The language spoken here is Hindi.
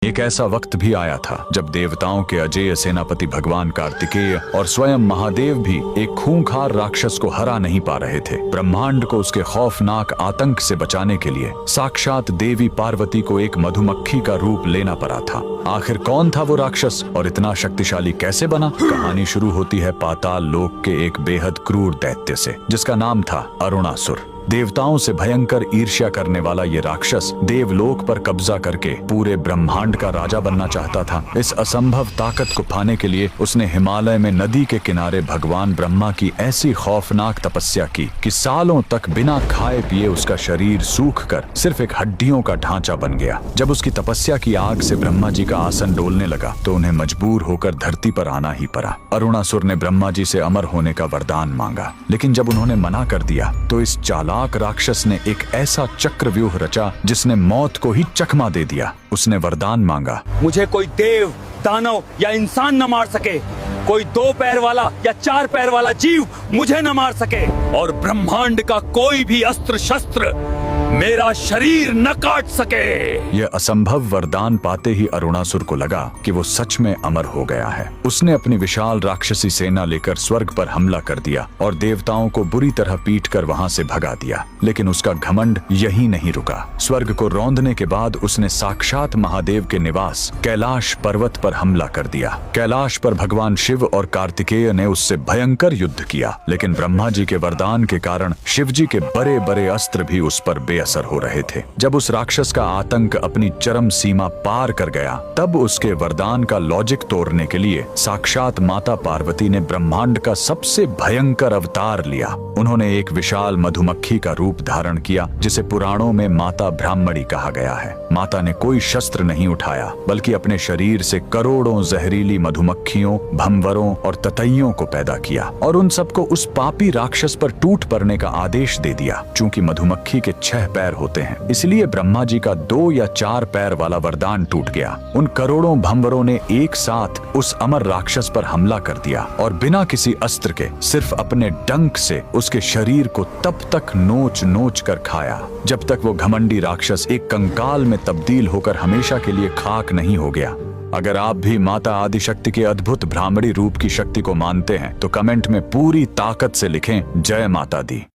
एक ऐसा वक्त भी आया था जब देवताओं के अजेय सेनापति भगवान कार्तिकेय और स्वयं महादेव भी एक खूंखार राक्षस को हरा नहीं पा रहे थे। ब्रह्मांड को उसके खौफनाक आतंक से बचाने के लिए साक्षात देवी पार्वती को एक मधुमक्खी का रूप लेना पड़ा था। आखिर कौन था वो राक्षस और इतना शक्तिशाली कैसे बना? कहानी शुरू होती है पाताल लोक के एक बेहद क्रूर दैत्य से, जिसका नाम था अरुणासुर। देवताओं से भयंकर ईर्ष्या करने वाला ये राक्षस देवलोक पर कब्जा करके पूरे ब्रह्मांड का राजा बनना चाहता था। इस असंभव ताकत को पाने के लिए उसने हिमालय में नदी के किनारे भगवान ब्रह्मा की ऐसी खौफनाक तपस्या की कि सालों तक बिना खाए पिए उसका शरीर सूख कर सिर्फ एक हड्डियों का ढांचा बन गया। जब उसकी तपस्या की आग से ब्रह्मा जी का आसन डोलने लगा तो उन्हें मजबूर होकर धरती पर आना ही पड़ा। अरुणासुर ने ब्रह्मा जी से अमर होने का वरदान मांगा, लेकिन जब उन्होंने मना कर दिया तो इस चालाक राक्षस ने एक ऐसा चक्रव्यूह रचा जिसने मौत को ही चकमा दे दिया। उसने वरदान मांगा, मुझे कोई देव, दानव या इंसान न मार सके, कोई 2 पैर वाला या 4 पैर वाला जीव मुझे न मार सके, और ब्रह्मांड का कोई भी अस्त्र शस्त्र मेरा शरीर न काट सके। यह असंभव वरदान पाते ही अरुणासुर को लगा कि वो सच में अमर हो गया है। उसने अपनी विशाल राक्षसी सेना लेकर स्वर्ग पर हमला कर दिया और देवताओं को बुरी तरह पीटकर वहां से भगा दिया। लेकिन उसका घमंड यहीं नहीं रुका। स्वर्ग को रौंदने के बाद उसने साक्षात महादेव के निवास कैलाश पर्वत पर हमला कर दिया। कैलाश पर भगवान शिव और कार्तिकेय ने उससे भयंकर युद्ध किया, लेकिन ब्रह्मा जी के वरदान के कारण शिव जी के बड़े बड़े अस्त्र भी उस पर असर हो रहे थे। जब उस राक्षस का आतंक अपनी चरम सीमा पार कर गया, तब उसके वरदान का लॉजिक तोड़ने के लिए साक्षात माता पार्वती ने ब्रह्मांड का सबसे भयंकर अवतार लिया। उन्होंने एक विशाल मधुमक्खी का रूप धारण किया, जिसे पुराणों में माता ब्राह्मणी कहा गया है। माता ने कोई शस्त्र नहीं उठाया, बल्कि अपने शरीर से करोड़ों जहरीली मधुमक्खियों, भंवरों और ततैयों को पैदा किया और उन सबको उस पापी राक्षस पर टूट पड़ने का आदेश दे दिया। चूंकि मधुमक्खी के 6 पैर होते हैं, इसलिए ब्रह्मा जी का 2 या 4 पैर वाला वरदान टूट गया। उन करोड़ों भंवरों ने एक साथ उस अमर राक्षस पर हमला कर दिया और बिना किसी अस्त्र के सिर्फ अपने डंक से उसके शरीर को तब तक नोच नोच कर खाया जब तक वो घमंडी राक्षस एक कंकाल में तब्दील होकर हमेशा के लिए खाक नहीं हो गया। अगर आप भी माता आदिशक्ति के अद्भुत ब्राह्मणी रूप की शक्ति को मानते हैं तो कमेंट में पूरी ताकत से लिखें, जय माता दी।